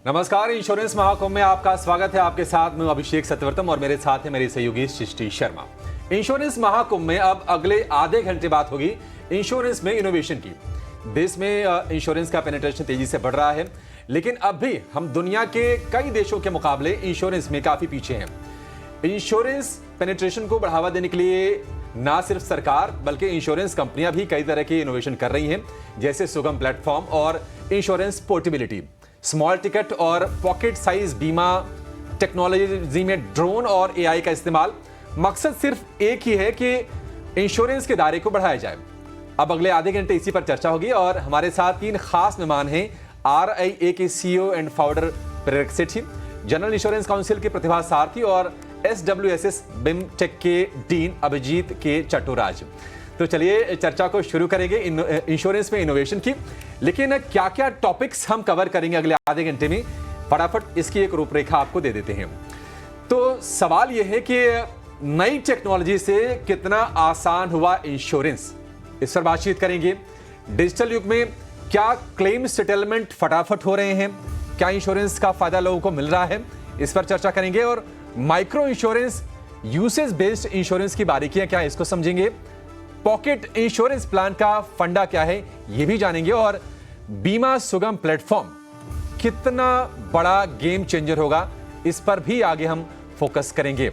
नमस्कार, इंश्योरेंस महाकुंभ में आपका स्वागत है। आपके साथ मैं अभिषेक सत्यवर्तम और मेरे साथ है मेरे सहयोगी सृष्टि शर्मा। इंश्योरेंस महाकुंभ में अब अगले आधे घंटे बात होगी इंश्योरेंस में इनोवेशन की। देश में इंश्योरेंस का पेनिट्रेशन तेजी से बढ़ रहा है, लेकिन अब भी हम दुनिया के कई देशों के मुकाबले इंश्योरेंस में काफी पीछे हैं। इंश्योरेंस पेनिट्रेशन को बढ़ावा देने के लिए ना सिर्फ सरकार बल्कि इंश्योरेंस कंपनियां भी कई तरह के इनोवेशन कर रही हैं, जैसे सुगम प्लेटफॉर्म और इंश्योरेंस पोर्टेबिलिटी, स्मॉल टिकट और पॉकेट साइज बीमा, टेक्नोलॉजी में ड्रोन और एआई का इस्तेमाल। मकसद सिर्फ एक ही है कि इंश्योरेंस के दायरे को बढ़ाया जाए। अब अगले आधे घंटे इसी पर चर्चा होगी और हमारे साथ तीन खास मेहमान हैं। RIA के CEO एंड फाउंडर प्रेरक सेठी, जनरल इंश्योरेंस काउंसिल के प्रतिभा सारथी और SWSS बिमटेक के डीन अभिजीत के चट्टोराज। तो चलिए चर्चा को शुरू करेंगे इंश्योरेंस में इनोवेशन की। लेकिन क्या क्या टॉपिक्स हम कवर करेंगे अगले आधे घंटे में, फटाफट इसकी एक रूपरेखा आपको दे देते हैं। तो सवाल यह है कि नई टेक्नोलॉजी से कितना आसान हुआ इंश्योरेंस, इस पर बातचीत करेंगे। डिजिटल युग में क्या क्लेम सेटलमेंट फटाफट हो रहे हैं, क्या इंश्योरेंस का फायदा लोगों को मिल रहा है, इस पर चर्चा करेंगे। और micro insurance, usage based insurance की बारीकियां क्या है, इसको समझेंगे। पॉकेट इंश्योरेंस प्लान का फंडा क्या है, यह भी जानेंगे। और बीमा सुगम प्लेटफॉर्म कितना बड़ा गेम चेंजर होगा, इस पर भी आगे हम फोकस करेंगे।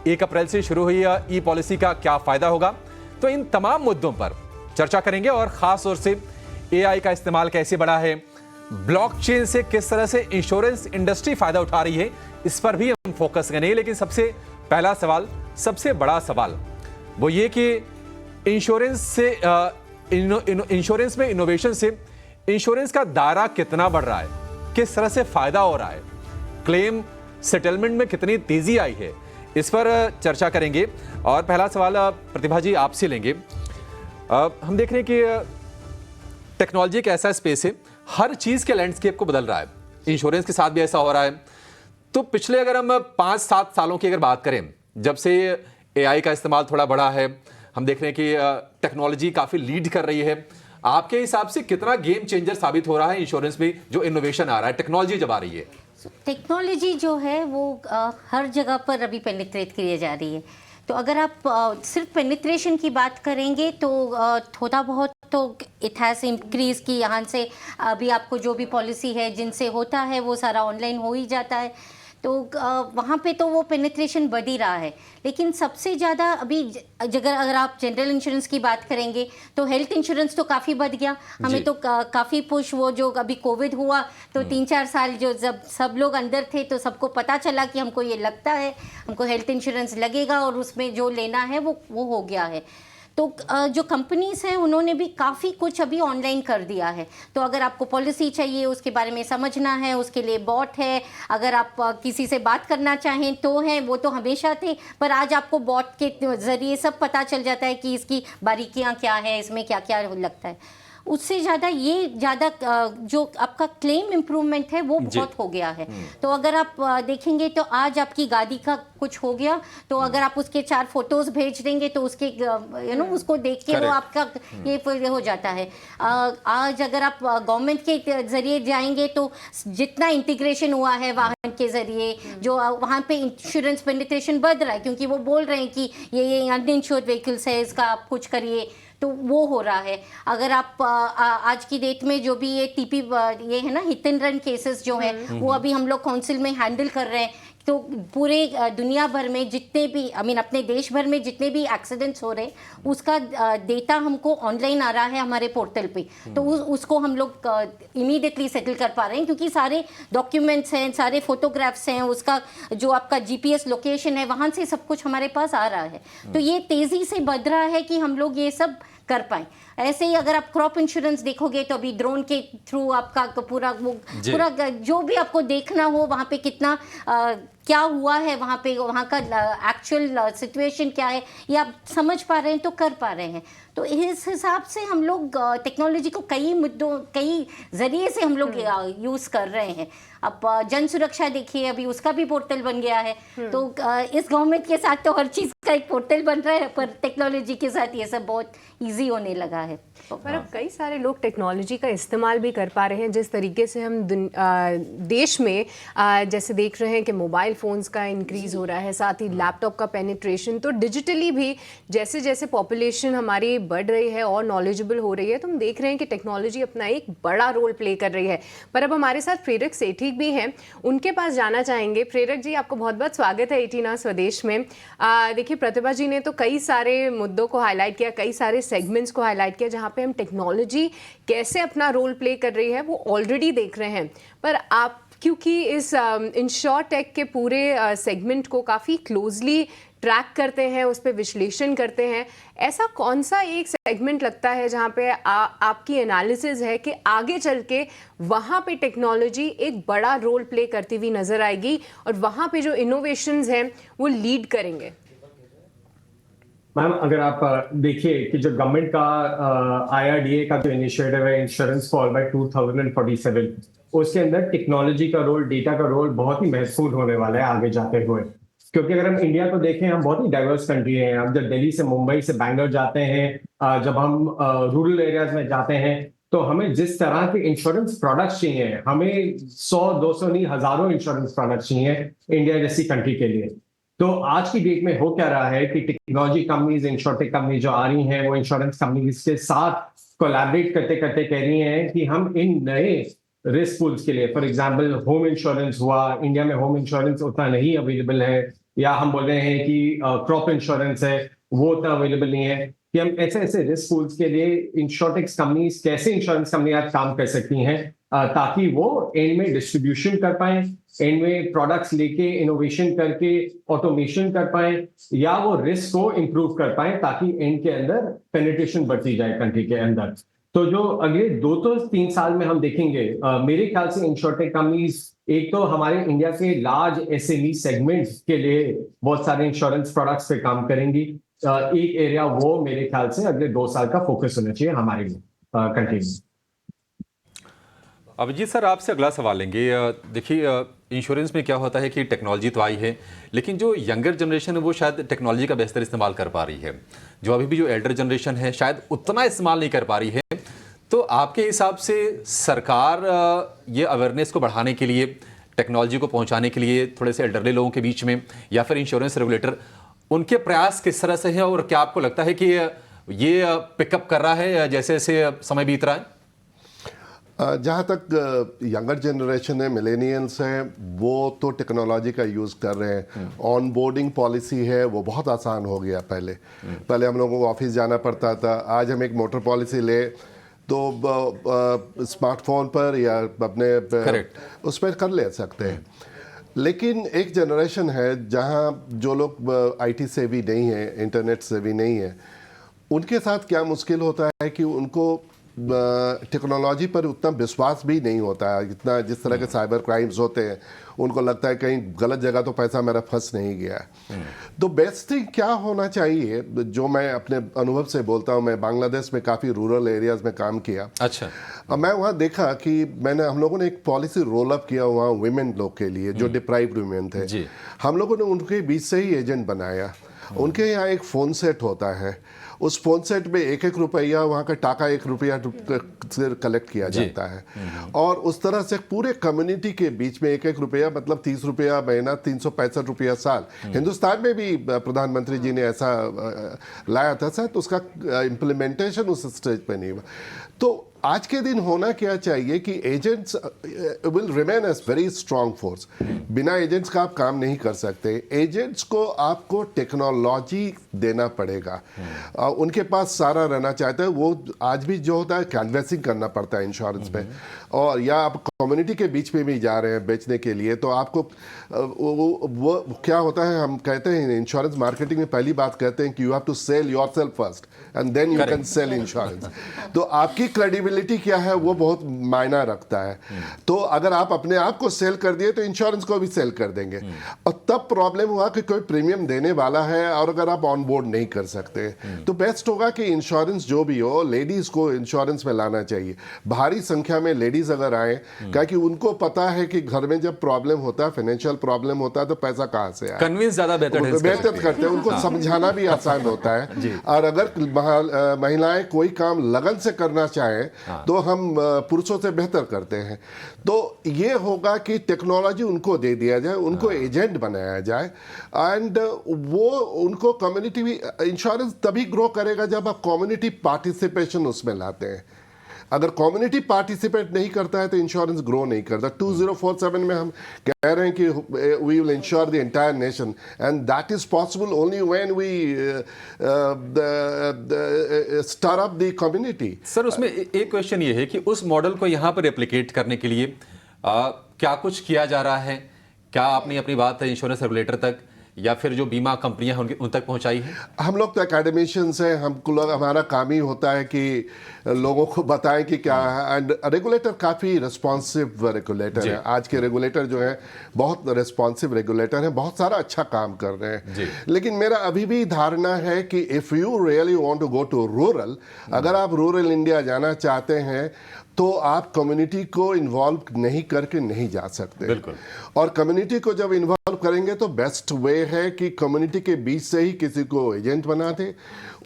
1 अप्रैल से शुरू हुई ई पॉलिसी का क्या फायदा होगा, तो इन तमाम मुद्दों पर चर्चा करेंगे। और खास तौर से एआई का इस्तेमाल कैसे बढ़ा है, ब्लॉकचेन से किस तरह से इंश्योरेंस इंडस्ट्री फायदा उठा रही है, इस पर भी हम फोकस करेंगे। लेकिन सबसे पहला सवाल, सबसे बड़ा सवाल वो ये कि इंश्योरेंस से इंश्योरेंस में इनोवेशन से इंश्योरेंस का दायरा कितना बढ़ रहा है, किस तरह से फायदा हो रहा है, क्लेम सेटलमेंट में कितनी तेजी आई है, इस पर चर्चा करेंगे। और पहला सवाल प्रतिभा जी आपसे लेंगे। हम देख रहे हैं कि टेक्नोलॉजी एक ऐसा स्पेस है, हर चीज के लैंडस्केप को बदल रहा है। इंश्योरेंस के साथ भी ऐसा हो रहा है। तो पिछले अगर हम 5-7 सालों की अगर बात करें, जब से एआई का इस्तेमाल थोड़ा बढ़ा है, हम देख रहे हैं कि टेक्नोलॉजी काफी लीड कर रही है। आपके हिसाब से कितना गेम चेंजर साबित हो रहा है इंश्योरेंस में जो इनोवेशन आ रहा है, टेक्नोलॉजी जब आ रही है? टेक्नोलॉजी जो है वो हर जगह पर अभी पेनिट्रेट की जा रही है। तो अगर आप सिर्फ पेनिट्रेशन की बात करेंगे तो थोड़ा बहुत तो इट हैज़ इंक्रीज की। यहाँ से अभी आपको जो भी पॉलिसी है जिनसे होता है वो सारा ऑनलाइन हो ही जाता है, तो वहाँ पे तो वो पेनिट्रेशन बढ़ ही रहा है। लेकिन सबसे ज़्यादा अभी अगर आप जनरल इंश्योरेंस की बात करेंगे तो हेल्थ इंश्योरेंस तो काफ़ी बढ़ गया। हमें तो काफ़ी पुश, वो जो अभी कोविड हुआ तो 3-4 साल जो जब सब लोग अंदर थे तो सबको पता चला कि हमको ये लगता है, हमको हेल्थ इंश्योरेंस लगेगा और उसमें जो लेना है वो हो गया है। तो जो कंपनीज़ हैं उन्होंने भी काफ़ी कुछ अभी ऑनलाइन कर दिया है। तो अगर आपको पॉलिसी चाहिए, उसके बारे में समझना है, उसके लिए बॉट है। अगर आप किसी से बात करना चाहें तो हैं, वो तो हमेशा थे, पर आज आपको बॉट के ज़रिए सब पता चल जाता है कि इसकी बारीकियां क्या है, इसमें क्या क्या लगता है। उससे ज़्यादा ये ज़्यादा जो आपका क्लेम इम्प्रूवमेंट है वो बहुत हो गया है। तो अगर आप देखेंगे तो आज आपकी गाड़ी का कुछ हो गया तो अगर आप उसके 4 फोटोज भेज देंगे तो उसके उसको देख के वो आपका ये हो जाता है। आज अगर आप गवर्नमेंट के ज़रिए जाएंगे तो जितना इंटीग्रेशन हुआ है वाहन के ज़रिए, जो वहाँ पे इंश्योरेंस पेनिट्रेशन बढ़ रहा है क्योंकि वो बोल रहे हैं कि ये अनइंश्योर्ड व्हीकल्स है, इसका आप कुछ करिए, तो वो हो रहा है। अगर आप आज की डेट में जो भी ये टीपी ये है ना, हिट एंड रन केसेस जो है वो अभी हम लोग काउंसिल में हैंडल कर रहे हैं। तो पूरे दुनिया भर में जितने भी अपने देश भर में जितने भी एक्सीडेंट्स हो रहे हैं उसका डेटा हमको ऑनलाइन आ रहा है हमारे पोर्टल पे। तो उसको हम लोग इमीडिएटली सेटल कर पा रहे हैं क्योंकि सारे डॉक्यूमेंट्स हैं, सारे फोटोग्राफ्स हैं, उसका जो आपका GPS लोकेशन है वहाँ से सब कुछ हमारे पास आ रहा है। तो ये तेज़ी से बढ़ रहा है कि हम लोग ये सब कर पाएं। ऐसे ही अगर आप क्रॉप इंश्योरेंस देखोगे तो अभी ड्रोन के थ्रू आपका पूरा जो भी आपको देखना हो वहाँ पे कितना क्या हुआ है, वहाँ का एक्चुअल सिचुएशन क्या है, ये आप समझ पा रहे हैं तो कर पा रहे हैं। तो इस हिसाब से हम लोग टेक्नोलॉजी को कई जरिए से हम लोग यूज़ कर रहे हैं। अब जन सुरक्षा देखिए, अभी उसका भी पोर्टल बन गया है। तो इस गवर्नमेंट के साथ तो हर चीज़ का एक पोर्टल बन रहा है, पर टेक्नोलॉजी के साथ ये सब बहुत इजी होने लगा है। पर अब कई सारे लोग टेक्नोलॉजी का इस्तेमाल भी कर पा रहे हैं। जिस तरीके से हम देश में जैसे देख रहे हैं कि मोबाइल फ़ोन्स का इंक्रीज़ हो रहा है, साथ ही लैपटॉप का पेनिट्रेशन, तो डिजिटली भी जैसे जैसे पॉपुलेशन हमारी बढ़ रही है और नॉलेजेबल हो रही है, तो हम देख रहे हैं कि टेक्नोलॉजी अपना एक बड़ा रोल प्ले कर रही है। पर अब हमारे साथ प्रेरक सेठी भी हैं, उनके पास जाना चाहेंगे। प्रेरक जी, आपको बहुत बहुत स्वागत है 18 आवर्स स्वदेश में। देखिए, प्रतिभा जी ने तो कई सारे मुद्दों को हाईलाइट किया, कई सारे सेगमेंट्स को हाईलाइट किया जहाँ पे हम टेक्नोलॉजी कैसे अपना रोल प्ले कर रही है वो ऑलरेडी देख रहे हैं। पर आप क्योंकि इस इंश्योरटेक के पूरे सेगमेंट को काफ़ी क्लोजली ट्रैक करते हैं, उस पर विश्लेषण करते हैं, ऐसा कौन सा एक सेगमेंट लगता है जहाँ पे आपकी एनालिसिस है कि आगे चल के वहाँ पे टेक्नोलॉजी एक बड़ा रोल प्ले करती हुई नजर आएगी और वहाँ पे जो इनोवेशंस हैं वो लीड करेंगे? मैम, अगर आप देखिए कि जो गवर्नमेंट का IRDA का जो इनिशिएटिव है इंश्योरेंस फॉर बाय 2047, उसके अंदर टेक्नोलॉजी का रोल, डेटा का रोल बहुत ही महत्वपूर्ण होने वाला है आगे जाते हुए। क्योंकि अगर हम इंडिया को देखें, हम बहुत ही डाइवर्स कंट्री है। हम जब दिल्ली से, मुंबई से बैंगलोर जाते हैं, जब हम रूरल एरियाज में जाते हैं, तो हमें जिस तरह के इंश्योरेंस प्रोडक्ट्स चाहिए, हमें 100-200 नहीं, हजारों इंश्योरेंस प्रोडक्ट्स चाहिए इंडिया जैसी कंट्री के लिए। तो आज की डेट में हो क्या रहा है कि टेक्नोलॉजी कंपनीज, इंश्योरटेक कंपनी जो आ रही हैं, वो इंश्योरेंस कंपनीज के साथ कोलैबोरेट करते करते कह रही हैं कि हम इन नए रिस्क पूल्स के लिए, फॉर एग्जांपल होम इंश्योरेंस हुआ, इंडिया में होम इंश्योरेंस उतना नहीं अवेलेबल है, या हम बोल रहे हैं कि क्रॉप इंश्योरेंस है, वो उतना अवेलेबल नहीं है, कि हम ऐसे ऐसे रिस्क पूल्स के लिए इंश्योरटेक कंपनीज, कैसे इंश्योरेंस कंपनी आज काम कर सकती हैं ताकि वो एंड में डिस्ट्रीब्यूशन कर पाए, एंड में प्रोडक्ट्स लेके इनोवेशन करके ऑटोमेशन कर पाए, या वो रिस्क को इंप्रूव कर पाए ताकि एंड के अंदर पेनिट्रेशन बढ़ती जाए कंट्री के अंदर। तो जो अगले 2-3 साल में हम देखेंगे, मेरे ख्याल से इंश्योरटेक कंपनीज एक तो हमारे इंडिया के लार्ज SME सेगमेंट के लिए बहुत सारे इंश्योरेंस प्रोडक्ट्स पे काम करेंगी। एक एरिया वो मेरे ख्याल से अगले 2 साल का फोकस होना चाहिए हमारे कंट्री में। अभिजीत सर, आपसे अगला सवाल लेंगे। देखिए, इंश्योरेंस में क्या होता है कि टेक्नोलॉजी तो आई है, लेकिन जो यंगर जनरेशन है वो शायद टेक्नोलॉजी का बेहतर इस्तेमाल कर पा रही है। जो अभी भी जो एल्डर जनरेशन है शायद उतना इस्तेमाल नहीं कर पा रही है। तो आपके हिसाब से सरकार ये अवेयरनेस को बढ़ाने के लिए, टेक्नोलॉजी को पहुंचाने के लिए थोड़े से एल्डरली लोगों के बीच में, या फिर इंश्योरेंस रेगुलेटर, उनके प्रयास किस तरह से हैं, और क्या आपको लगता है कि ये पिकअप कर रहा है जैसे जैसे समय बीत रहा है? जहाँ तक यंगर जनरेशन है, मिलेनियल्स हैं, वो तो टेक्नोलॉजी का यूज़ कर रहे हैं। ऑन बोर्डिंग पॉलिसी है वो बहुत आसान हो गया। पहले हम लोगों को ऑफिस जाना पड़ता था। आज हम एक मोटर पॉलिसी ले तो स्मार्टफोन पर या अपने उस पर कर ले सकते हैं। लेकिन एक जनरेशन है जहाँ जो लोग IT सेवी नहीं है, इंटरनेट सेवी नहीं है, उनके साथ क्या मुश्किल होता है कि उनको टेक्नोलॉजी पर उतना विश्वास भी नहीं होता है। इतना जिस तरह के साइबर क्राइम्स होते हैं, उनको लगता है कहीं गलत जगह तो पैसा मेरा फंस नहीं गया है। तो बेस्ट थिंग क्या होना चाहिए, जो मैं अपने अनुभव से बोलता हूँ, मैं बांग्लादेश में काफ़ी रूरल एरियाज में काम किया। अच्छा। अब मैं वहाँ देखा कि हम लोगों ने एक पॉलिसी रोल अप किया वहाँ वुमेन लोग के लिए, जो डिप्राइव्ड वुमेन थे। हम लोगों ने उनके बीच से ही एजेंट बनाया। उनके यहाँ एक फ़ोन सेट होता है, उस फोन सेट में 1-1 रुपया, वहाँ का टाका 1 रुपया से कलेक्ट किया जाता है, और उस तरह से पूरे कम्युनिटी के बीच में 1-1 रुपया, मतलब 30 रुपया महीना, 365 रुपया साल। हिंदुस्तान में भी प्रधानमंत्री जी ने ऐसा लाया था सर, तो उसका इम्प्लीमेंटेशन उस स्टेज पे नहीं हुआ। तो आज के दिन होना क्या चाहिए कि agents will remain as very strong force. बिना एजेंट्स का आप काम नहीं कर सकते। एजेंट्स को आपको टेक्नोलॉजी देना पड़ेगा। उनके पास सारा रहना चाहता है। वो आज भी जो होता है कैनवेसिंग करना पड़ता है इंश्योरेंस में, और या आप कम्युनिटी के बीच में भी जा रहे हैं बेचने के लिए, तो आपको वो क्या होता है, हम कहते हैं इंश्योरेंस मार्केटिंग में पहली बात कहते हैं कि you have to sell yourself first and then you can sell insurance. तो आपकी क्रेडिबिलिटी प्रोबेबिलिटी क्या है वो बहुत मायना रखता है। तो अगर आप अपने आप को सेल कर दिए तो इंश्योरेंस को भी सेल कर देंगे, और तब प्रॉब्लम हुआ कि कोई प्रीमियम देने वाला है और अगर आप ऑन बोर्ड नहीं कर सकते, तो बेस्ट होगा कि इंश्योरेंस जो भी हो, लेडीज को इंश्योरेंस में लाना चाहिए। भारी संख्या में लेडीज अगर आए, क्योंकि उनको पता है कि घर में जब प्रॉब्लम होता है, फाइनेंशियल प्रॉब्लम होता है, तो पैसा कहाँ से आए, कन्विंस ज्यादा बेहतर करते हैं, उनको समझाना भी आसान होता है। और अगर महिलाएं कोई काम लगन से करना चाहें तो हम पुरुषों से बेहतर करते हैं। तो ये होगा कि टेक्नोलॉजी उनको दे दिया जाए, उनको एजेंट बनाया जाए, एंड वो उनको कम्युनिटी भी इंश्योरेंस तभी ग्रो करेगा जब आप कम्युनिटी पार्टिसिपेशन उसमें लाते हैं। अगर कम्युनिटी पार्टिसिपेट नहीं करता है तो इंश्योरेंस ग्रो नहीं करता। 2047 में हम कह रहे हैं कि we will insure the entire nation, and that is possible only when we star up the community. Sir, उसमें एक क्वेश्चन ये है कि उस मॉडल को यहाँ पर रेप्लिकेट करने के लिए क्या कुछ किया जा रहा है? क्या आपने अपनी बात इंश्योरेंस रेगुलेटर तक या फिर जो बीमा कंपनियां हैं उन तक पहुंचाई है? हम लोग तो एकेडमिशियंस हैं, हमारा काम ही होता है कि लोगों को बताएं कि क्या है, एंड रेगुलेटर काफ़ी रिस्पॉन्सिव रेगुलेटर है। आज के रेगुलेटर जो है बहुत रिस्पॉन्सिव रेगुलेटर हैं, बहुत सारा अच्छा काम कर रहे हैं। लेकिन मेरा अभी भी धारणा है कि if you really want to go to rural, अगर आप रूरल इंडिया जाना चाहते हैं तो आप कम्युनिटी को इन्वॉल्व नहीं करके नहीं जा सकते। बिल्कुल। और कम्युनिटी को जब इन्वॉल्व करेंगे तो बेस्ट वे है कि कम्युनिटी के बीच से ही किसी को एजेंट बना दे,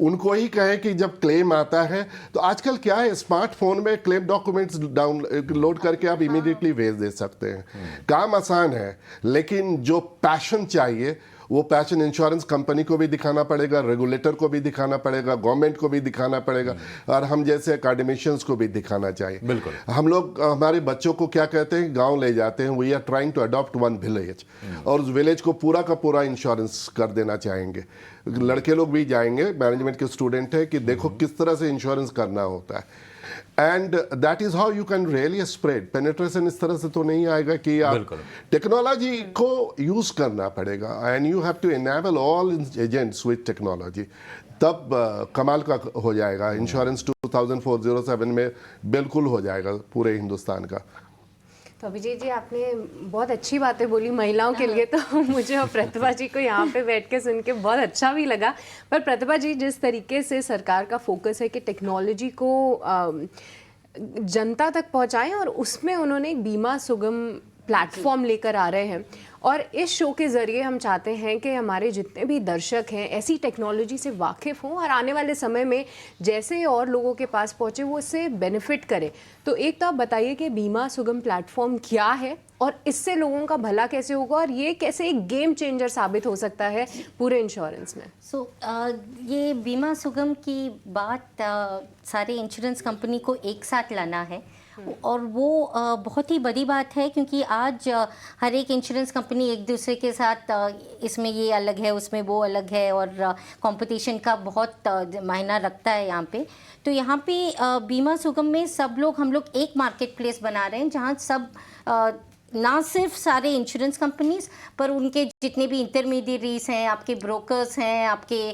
उनको ही कहे कि जब क्लेम आता है, तो आजकल क्या है, स्मार्टफोन में क्लेम डॉक्यूमेंट्स डाउनलोड करके आप इमीडिएटली भेज दे सकते हैं। काम आसान है, लेकिन जो पैशन चाहिए वो पैशन इंश्योरेंस कंपनी को भी दिखाना पड़ेगा, रेगुलेटर को भी दिखाना पड़ेगा, गवर्नमेंट को भी दिखाना पड़ेगा, और हम जैसे एकेडमिशियंस को भी दिखाना चाहिए। बिल्कुल। हम लोग हमारे बच्चों को क्या कहते हैं, गांव ले जाते हैं, we are trying to adopt one village, और उस विलेज को पूरा का पूरा इंश्योरेंस कर देना चाहेंगे। लड़के लोग भी जाएंगे, मैनेजमेंट के स्टूडेंट है, कि देखो किस तरह से इंश्योरेंस करना होता है, and that is how you can really spread penetration. इस तरह से तो नहीं आएगा कि आप टेक्नोलॉजी को यूज करना पड़ेगा, and you have to enable all agents with technology, तब कमाल का हो जाएगा। इंश्योरेंस 2407 में बिल्कुल हो जाएगा पूरे हिंदुस्तान का। तो अभिजीत जी, आपने बहुत अच्छी बातें बोली महिलाओं के लिए, तो मुझे और प्रतिभा जी को यहाँ पे बैठ के सुन के बहुत अच्छा भी लगा। पर प्रतिभा जी, जिस तरीके से सरकार का फोकस है कि टेक्नोलॉजी को जनता तक पहुँचाएं, और उसमें उन्होंने एक बीमा सुगम प्लेटफॉर्म लेकर आ रहे हैं, और इस शो के ज़रिए हम चाहते हैं कि हमारे जितने भी दर्शक हैं ऐसी टेक्नोलॉजी से वाकिफ़ हों, और आने वाले समय में जैसे और लोगों के पास पहुँचे वो इससे बेनिफिट करें। तो एक तो आप बताइए कि बीमा सुगम प्लेटफॉर्म क्या है, और इससे लोगों का भला कैसे होगा, और ये कैसे एक गेम चेंजर साबित हो सकता है पूरे इंश्योरेंस में। ये बीमा सुगम की बात सारे इंश्योरेंस कंपनी को एक साथ लाना है, और वो बहुत ही बड़ी बात है, क्योंकि आज हर एक इंश्योरेंस कंपनी एक दूसरे के साथ इसमें ये अलग है, उसमें वो अलग है, और कंपटीशन का बहुत मायना रखता है यहाँ पे। तो यहाँ पे बीमा सुगम में हम लोग एक मार्केट प्लेस बना रहे हैं, जहाँ सब ना सिर्फ सारे इंश्योरेंस कंपनीज, पर उनके जितने भी इंटरमीडियरीज हैं, आपके ब्रोकर्स हैं, आपके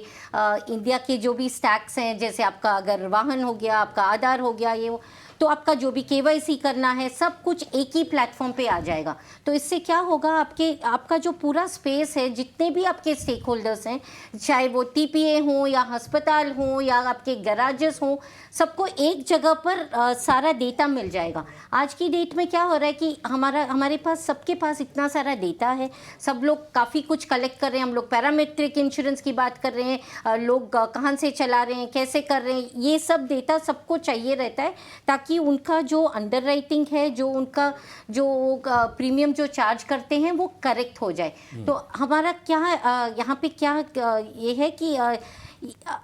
इंडिया के जो भी स्टैक्स हैं, जैसे आपका अगर वाहन हो गया, आपका आधार हो गया, ये तो आपका जो भी KYC करना है, सब कुछ एक ही प्लेटफॉर्म पे आ जाएगा। तो इससे क्या होगा, आपका जो पूरा स्पेस है, जितने भी आपके स्टेक होल्डर्स हैं, चाहे वो TPA हो या अस्पताल हो या आपके गैराजेस हो, सबको एक जगह पर सारा डेटा मिल जाएगा। आज की डेट में क्या हो रहा है कि हमारे पास, सबके पास इतना सारा डेटा है, सब लोग काफ़ी कुछ कलेक्ट कर रहे हैं। हम लोग पैरामेट्रिक इंश्योरेंस की बात कर रहे हैं, लोग कहाँ से चला रहे हैं, कैसे कर रहे हैं, ये सब डेटा सबको चाहिए रहता है, ताकि उनका जो अंडरराइटिंग है, जो उनका जो प्रीमियम जो चार्ज करते हैं, वो करेक्ट हो जाए। तो हमारा क्या यहाँ पे क्या ये है कि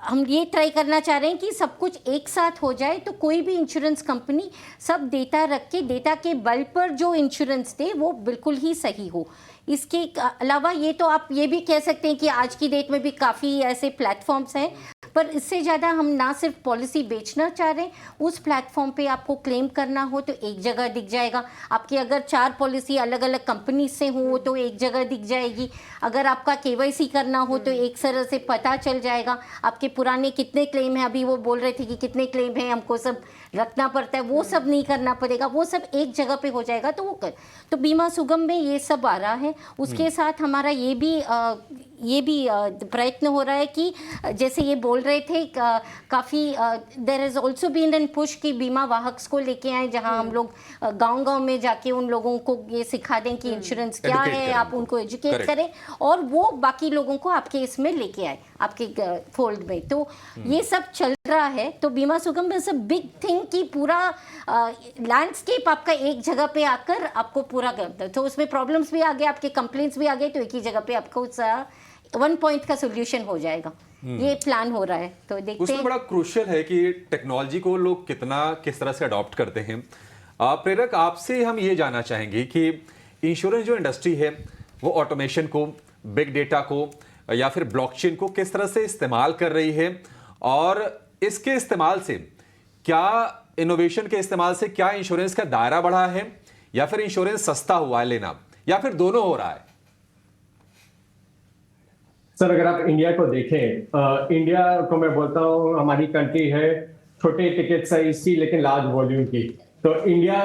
हम ये ट्राई करना चाह रहे हैं कि सब कुछ एक साथ हो जाए, तो कोई भी इंश्योरेंस कंपनी सब डेटा रख के, डेटा के बल पर जो इंश्योरेंस दे वो बिल्कुल ही सही हो। इसके अलावा ये तो आप ये भी कह सकते हैं कि आज की डेट में भी काफ़ी ऐसे प्लेटफॉर्म्स हैं, पर इससे ज़्यादा हम ना सिर्फ पॉलिसी बेचना चाह रहे हैं, उस प्लेटफॉर्म पे आपको क्लेम करना हो तो एक जगह दिख जाएगा। आपकी अगर 4 पॉलिसी अलग अलग कंपनी से हो तो एक जगह दिख जाएगी। अगर आपका KYC करना हो तो एक तरह से पता चल जाएगा। आपके पुराने कितने क्लेम हैं, अभी वो बोल रहे थे कि कितने क्लेम हैं, हमको सब रखना पड़ता है, वो सब नहीं करना पड़ेगा, वो सब एक जगह पे हो जाएगा। तो तो बीमा सुगम में ये सब आ रहा है। उसके साथ हमारा ये भी प्रयत्न हो रहा है कि जैसे ये बोल रहे थे काफ़ी there is also been an push कि बीमा वाहक को लेके आए, जहां हम लोग गांव-गांव में जाके उन लोगों को ये सिखा दें कि इंश्योरेंस क्या है, आप उनको एजुकेट करें और वो बाकी लोगों को आपके इसमें लेके आए, आपके फोल्ड में। तो ये सब चल रहा है। तो बीमा सुगम इज अ बिग थिंग कि पूरा लैंडस्केप आपका एक जगह पे आकर आपको पूरा करता है। तो उसमें प्रॉब्लम्स भी आ गए, आपके कंप्लेंट्स भी आ गए, तो एक ही जगह पे आपको 1 पॉइंट का सोल्यूशन हो जाएगा। ये प्लान हो रहा है। तो देखते उसमें हैं। बड़ा क्रूशियल है कि टेक्नोलॉजी को लोग किस तरह से अडॉप्ट करते हैं। प्रेरक, आपसे हम ये जानना चाहेंगे कि इंश्योरेंस जो इंडस्ट्री है वो ऑटोमेशन को, बिग डेटा को या फिर ब्लॉकचेन को किस तरह से इस्तेमाल कर रही है, और इसके इस्तेमाल से क्या, इनोवेशन के इस्तेमाल से क्या इंश्योरेंस का दायरा बढ़ा है या फिर इंश्योरेंस सस्ता हुआ है लेना, या फिर दोनों हो रहा है? सर, अगर आप इंडिया को देखें, इंडिया को मैं बोलता हूँ हमारी कंट्री है छोटे टिकट साइज की लेकिन लार्ज वॉल्यूम की। तो इंडिया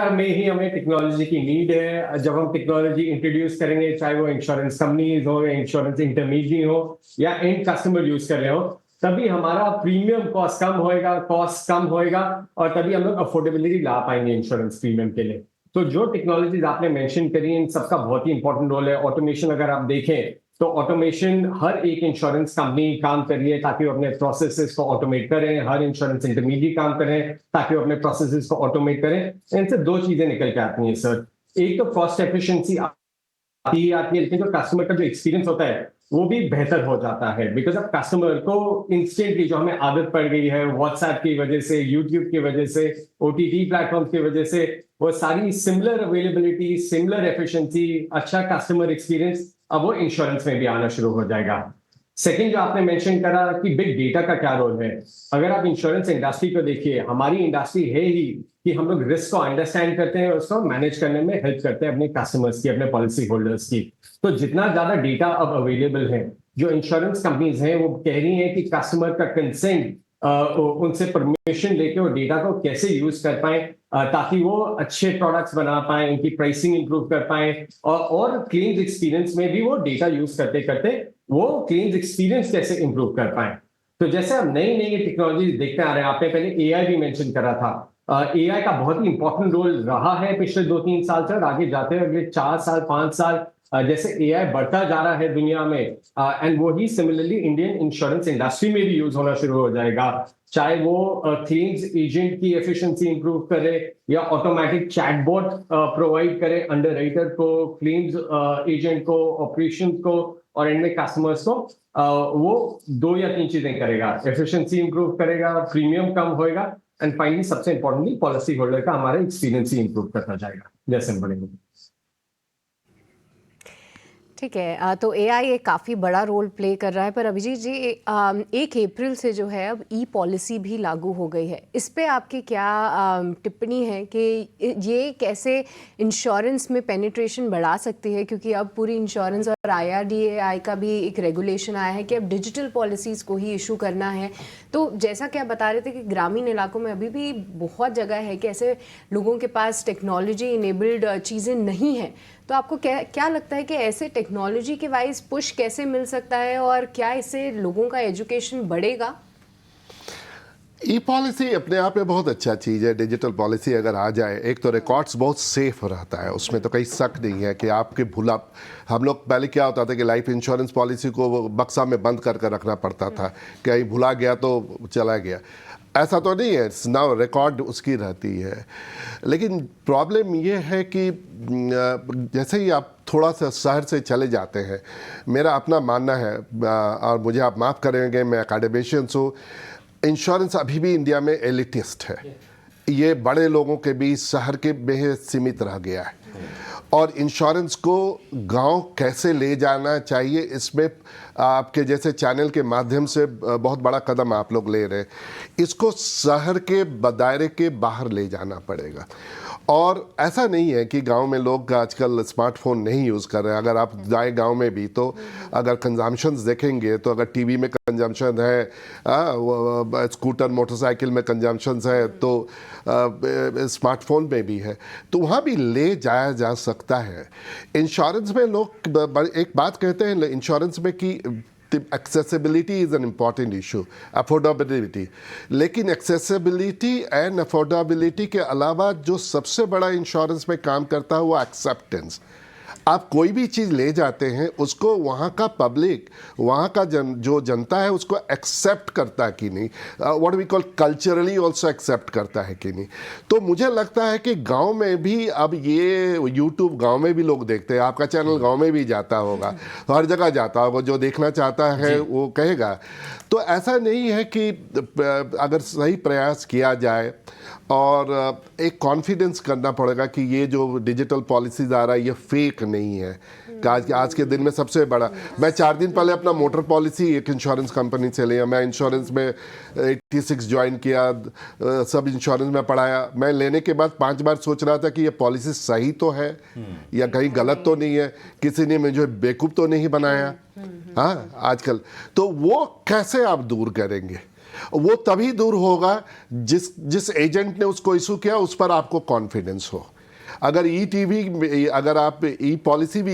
में ही हमें टेक्नोलॉजी की नीड है। जब हम टेक्नोलॉजी इंट्रोड्यूस करेंगे, चाहे वो इंश्योरेंस कंपनीज हो या इंश्योरेंस इंटरमीडिएट हो या एंड कस्टमर यूज कर रहे हो, तभी हमारा प्रीमियम कॉस्ट कम होएगा और तभी हम लोग अफोर्डेबिलिटी ला पाएंगे इंश्योरेंस प्रीमियम के लिए। तो जो टेक्नोलॉजीज आपने मेंशन करी, इन सबका बहुत ही इंपॉर्टेंट रोल है। ऑटोमेशन अगर आप देखें तो ऑटोमेशन हर एक इंश्योरेंस कंपनी काम कर रही है ताकि वो अपने प्रोसेसेस को ऑटोमेट करें। हर इंश्योरेंस इंटरमीडिएट काम करें ताकि वो अपने प्रोसेसेस को ऑटोमेट करें। इनसे 2 चीजें निकल के आती हैं सर। एक तो कॉस्ट एफिशिएंसी आती है, लेकिन जो कस्टमर का जो एक्सपीरियंस होता है वो भी बेहतर हो जाता है। बिकॉज अब कस्टमर को इंस्टेंटली, जो हमें आदत पड़ गई है व्हाट्सएप की वजह से, यूट्यूब की वजह से, ओटीटी प्लेटफॉर्म की वजह से, वो सारी सिमिलर अवेलेबिलिटी, सिमिलर एफिशिएंसी, अच्छा कस्टमर एक्सपीरियंस अब वो इंश्योरेंस में भी आना शुरू हो जाएगा। सेकंड, जो आपने मेंशन करा कि बिग डेटा का क्या रोल है, अगर आप इंश्योरेंस इंडस्ट्री को देखिए, हमारी इंडस्ट्री है ही कि हम लोग रिस्क को अंडरस्टैंड करते हैं और उसको मैनेज करने में हेल्प करते हैं अपने कस्टमर्स की, अपने पॉलिसी होल्डर्स की। तो जितना ज्यादा डेटा अब अवेलेबल है, जो इंश्योरेंस कंपनीज हैं वो कह रही हैं कि कस्टमर का कंसेंट, उनसे परमिशन लेके वो डेटा को कैसे यूज कर पाए ताकि वो अच्छे प्रोडक्ट्स बना पाए, उनकी प्राइसिंग इंप्रूव कर पाए, और क्लेम्स एक्सपीरियंस में भी वो डेटा यूज करते करते वो क्लेम्स एक्सपीरियंस कैसे इंप्रूव कर पाए। तो जैसे हम नई नई टेक्नोलॉजी देखते आ रहे हैं, आपने पहले एआई भी मेंशन करा था। एआई का बहुत ही इंपॉर्टेंट रोल रहा है पिछले 2-3 साल से, और आगे जाते हुए अगले 4 साल 5 साल जैसे एआई बढ़ता जा रहा है दुनिया में, एंड वो ही सिमिलरली इंडियन इंश्योरेंस इंडस्ट्री में भी यूज होना शुरू हो जाएगा। चाहे वो क्लेम्स एजेंट की एफिशिएंसी इंप्रूव करे या ऑटोमेटिक चैटबॉट प्रोवाइड करे अंडरराइटर को, क्लेम्स एजेंट को, ऑपरेशन को और एंड में कस्टमर्स को, वो 2 या 3 चीजें करेगा। एफिशिएंसी इंप्रूव करेगा, प्रीमियम कम होएगा, एंड फाइनली सबसे इंपॉर्टेंटली पॉलिसी होल्डर का हमारा एक्सपीरियंस ही इंप्रूव करता जाएगा जैसे हम बढ़ेंगे। ठीक है, तो एआई एक काफ़ी बड़ा रोल प्ले कर रहा है। पर अभिजीत जी, 1 अप्रैल से जो है अब ई पॉलिसी भी लागू हो गई है। इस पे आपकी क्या टिप्पणी है कि ये कैसे इंश्योरेंस में पेनिट्रेशन बढ़ा सकती है? क्योंकि अब पूरी इंश्योरेंस और IRDAI का भी एक रेगुलेशन आया है कि अब डिजिटल पॉलिसीज़ को ही इशू करना है। तो जैसा कि आप बता रहे थे कि ग्रामीण इलाकों में अभी भी बहुत जगह है कि ऐसे लोगों के पास टेक्नोलॉजी इनेबल्ड चीज़ें नहीं हैं। तो आपको क्या लगता है कि ऐसे टेक्नोलॉजी के वाइज पुश कैसे मिल सकता है और क्या इससे लोगों का एजुकेशन बढ़ेगा? ई पॉलिसी अपने आप में बहुत अच्छा चीज़ है। डिजिटल पॉलिसी अगर आ जाए, एक तो रिकॉर्ड्स बहुत सेफ रहता है, उसमें तो कहीं शक नहीं है कि आपके भूला, हम लोग पहले क्या होता था कि लाइफ इंश्योरेंस पॉलिसी को वो बक्सा में बंद कर रखना पड़ता था, कहीं भुला गया तो चला गया। ऐसा तो नहीं है, नाउ रिकॉर्ड उसकी रहती है। लेकिन प्रॉब्लम ये है कि जैसे ही आप थोड़ा सा शहर से चले जाते हैं, मेरा अपना मानना है, और मुझे आप माफ़ करेंगे, मैं एकेडमिशियंस हूँ, इंश्योरेंस अभी भी इंडिया में एलिटिस्ट है। ये बड़े लोगों के बीच, शहर के में सीमित रह गया है। और इंश्योरेंस को गांव कैसे ले जाना चाहिए, इसमें आपके जैसे चैनल के माध्यम से बहुत बड़ा कदम आप लोग ले रहे हैं। इसको शहर के दायरे के बाहर ले जाना पड़ेगा। और ऐसा नहीं है कि गांव में लोग आजकल स्मार्टफोन नहीं यूज़ कर रहे हैं। अगर आप जाए गांव में भी तो अगर कंजम्पशंस देखेंगे तो अगर टीवी में कंजम्पशन है, स्कूटर मोटरसाइकिल में कंजम्पशंस है, तो स्मार्टफोन में भी है, तो वहाँ भी ले जाया जा सकता है। इंश्योरेंस में लोग एक बात कहते हैं इंश्योरेंस में कि accessibility is an important issue, affordability. लेकिन एक्सेसिबिलिटी एंड अफोर्डेबिलिटी के अलावा जो सबसे बड़ा इंश्योरेंस में काम करता है वो एक्सेप्टेंस। आप कोई भी चीज़ ले जाते हैं उसको वहाँ का पब्लिक, वहाँ का जो जनता है उसको एक्सेप्ट करता है कि नहीं, what we call culturally also accept करता है कि नहीं। तो मुझे लगता है कि गांव में भी अब ये यूट्यूब गांव में भी लोग देखते हैं, आपका चैनल गांव में भी जाता होगा, हर जगह जाता होगा, जो देखना चाहता है वो कहेगा। तो ऐसा नहीं है कि अगर सही प्रयास किया जाए और एक कॉन्फिडेंस करना पड़ेगा कि ये जो डिजिटल पॉलिसीज आ रहा है ये फेक नहीं है। आज के दिन में सबसे बड़ा, मैं 4 दिन पहले अपना मोटर पॉलिसी एक इंश्योरेंस कंपनी से लिया। मैं इंश्योरेंस में 86 ज्वाइन किया, सब इंश्योरेंस में पढ़ाया। मैं लेने के बाद 5 बार सोच रहा था कि ये पॉलिसी सही तो है या कहीं गलत तो नहीं है, किसी ने मुझे बेवकूफ़ तो नहीं बनाया। हाँ, आजकल तो वो कैसे आप दूर करेंगे? वो तभी दूर होगा जिस एजेंट ने उसको इशू किया उस पर आपको कॉन्फिडेंस हो। अगर टीवी, अगर आप पॉलिसी भी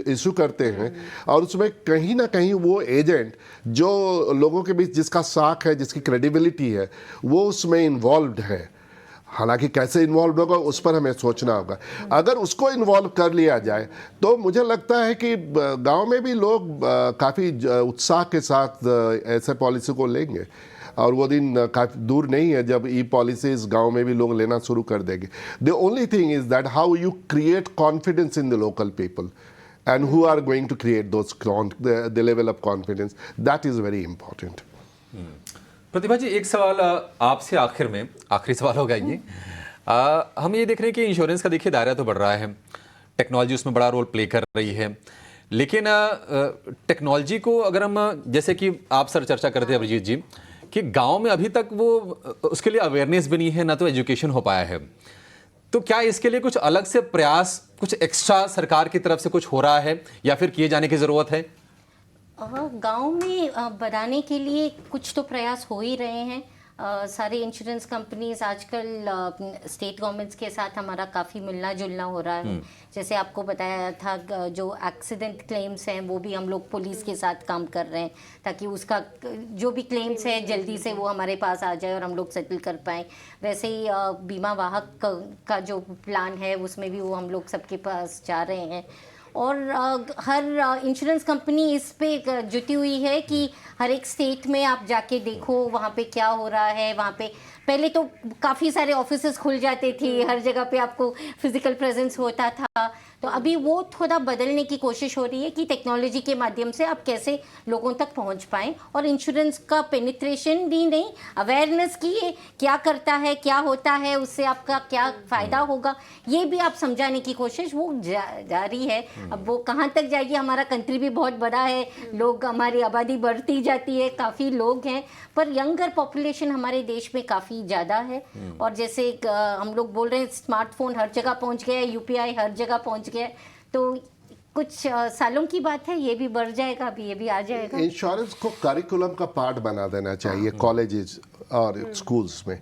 इशू करते हैं और उसमें कहीं ना कहीं वो एजेंट जो लोगों के बीच जिसका साख है, जिसकी क्रेडिबिलिटी है, वो उसमें इन्वॉल्व्ड है, हालांकि कैसे इन्वॉल्व होगा उस पर हमें सोचना होगा। अगर उसको इन्वॉल्व कर लिया जाए तो मुझे लगता है कि गांव में भी लोग काफ़ी उत्साह के साथ ऐसे पॉलिसी को लेंगे और वो दिन काफ़ी दूर नहीं है जब पॉलिसीज गांव में भी लोग लेना शुरू कर देंगे। The only thing is that how you create confidence in the local people and who are going to create those the level of confidence, that is very important. Pratibha ji, एक सवाल आपसे आखिर में, आखिरी सवाल होगा ये। हम ये देख रहे हैं कि इंश्योरेंस का देखिए दायरा तो बढ़ रहा है, टेक्नोलॉजी उसमें बड़ा रोल प्ले कर रही है, लेकिन टेक्नोलॉजी को अगर हम, जैसे कि आप सर चर्चा करते हैं अभिजीत जी, कि गांव में अभी तक वो उसके लिए अवेयरनेस भी नहीं है, ना तो एजुकेशन हो पाया है, तो क्या इसके लिए कुछ अलग से प्रयास, कुछ एक्स्ट्रा सरकार की तरफ से कुछ हो रहा है या फिर किए जाने की ज़रूरत है? गांव में बढ़ाने के लिए कुछ तो प्रयास हो ही रहे हैं। सारे इंश्योरेंस कंपनीज आजकल स्टेट गवर्नमेंट्स के साथ हमारा काफ़ी मिलना जुलना हो रहा है। जैसे आपको बताया था, जो एक्सीडेंट क्लेम्स हैं वो भी हम लोग पुलिस के साथ काम कर रहे हैं ताकि उसका जो भी क्लेम्स है जल्दी से वो हमारे पास आ जाए और हम लोग सेटल कर पाएँ। वैसे ही बीमा वाहक का जो प्लान है उसमें भी वो हम लोग सबके पास जा रहे हैं। और हर इंश्योरेंस कंपनी इस पे जुटी हुई है कि हर एक स्टेट में आप जाके देखो वहाँ पे क्या हो रहा है। वहाँ पे पहले तो काफ़ी सारे ऑफिसेस खुल जाते थे, हर जगह पे आपको फिजिकल प्रेजेंस होता था, तो अभी वो थोड़ा बदलने की कोशिश हो रही है कि टेक्नोलॉजी के माध्यम से आप कैसे लोगों तक पहुंच पाएँ और इंश्योरेंस का पेनिट्रेशन भी नहीं, अवेयरनेस की क्या करता है, क्या होता है, उससे आपका क्या फ़ायदा होगा, ये भी आप समझाने की कोशिश वो जारी है। अब वो कहाँ तक जाएगी, हमारा कंट्री भी बहुत बड़ा है, लोग, हमारी आबादी बढ़ती जाती है, काफ़ी लोग हैं, पर यंगर पॉपुलेशन हमारे देश में काफ़ी ज़्यादा है। और जैसे हम लोग बोल रहे हैं स्मार्टफोन हर जगह पहुँच गया है, UPI हर जगह पहुँच गया, तो कुछ सालों की बात है, ये भी बढ़ जाएगा, अभी ये भी आ जाएगा। इंश्योरेंस को करिकुलम का पार्ट बना देना चाहिए कॉलेजेस और स्कूल्स में,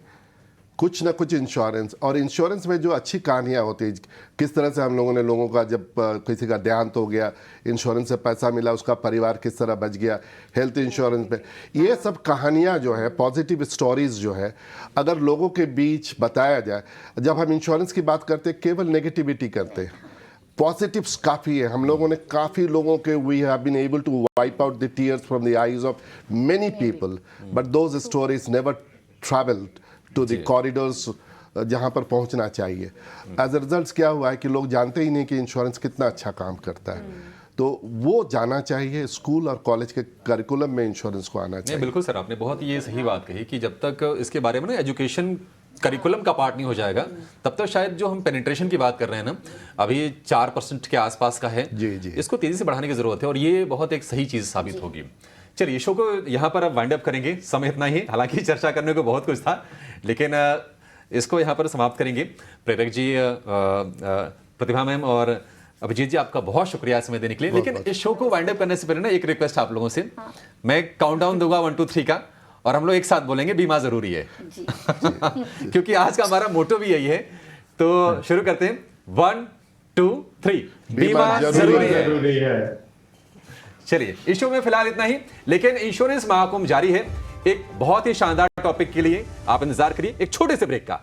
कुछ ना कुछ इंश्योरेंस। और इंश्योरेंस में जो अच्छी कहानियाँ होती है, किस तरह से हम लोगों ने लोगों का, जब किसी का देहांत हो गया इंश्योरेंस से पैसा मिला, उसका परिवार किस तरह बच गया, हेल्थ इंश्योरेंस पे, ये सब कहानियाँ जो है, पॉजिटिव स्टोरीज जो है, अगर लोगों के बीच बताया जाए। जब हम इंश्योरेंस की बात करते हैं केवल नेगेटिविटी करते हैं, पॉजिटिव्स काफ़ी है। हम लोगों ने काफ़ी लोगों के, we have been able to wipe out the tears from the eyes of many people, but those stories never travelled to the corridors जहाँ पर पहुँचना चाहिए। एज अ रिजल्ट क्या हुआ है कि लोग जानते ही नहीं कि इंश्योरेंस कितना अच्छा काम करता है। तो वो जाना चाहिए, स्कूल और कॉलेज के करिकुलम में इंश्योरेंस को आना चाहिए। बिल्कुल सर, आपने बहुत ये सही बात कही कि जब तक इसके बारे में ना एजुकेशन करिकुलम का पार्ट नहीं हो जाएगा, तब तो शायद जो हम पेनिट्रेशन की बात कर रहे हैं ना, अभी 4% के आसपास का है, जी, जी। इसको तेजी से बढ़ाने की जरूरत है और ये बहुत एक सही चीज साबित होगी। चलिए शो को यहाँ पर अब वाइंड अप करेंगे, समय इतना ही, हालांकि चर्चा करने को बहुत कुछ था, लेकिन इसको यहाँ पर समाप्त करेंगे। प्रेरक जी, प्रतिभा मैम और अभिजीत जी, आपका बहुत शुक्रिया समय देने के लिए। लेकिन इस शो को वाइंड अप करने से पहले ना एक रिक्वेस्ट आप लोगों से, मैं काउंटडाउन दूंगा 1 2 3 का और हम लोग एक साथ बोलेंगे बीमा जरूरी है क्योंकि आज का हमारा मोटो भी यही है। तो शुरू करते हैं, 1 2 3, बीमा जरूरी है। चलिए इस शो में फिलहाल इतना ही, लेकिन इंश्योरेंस महाकुंभ जारी है। एक बहुत ही शानदार टॉपिक के लिए आप इंतजार करिए एक छोटे से ब्रेक का।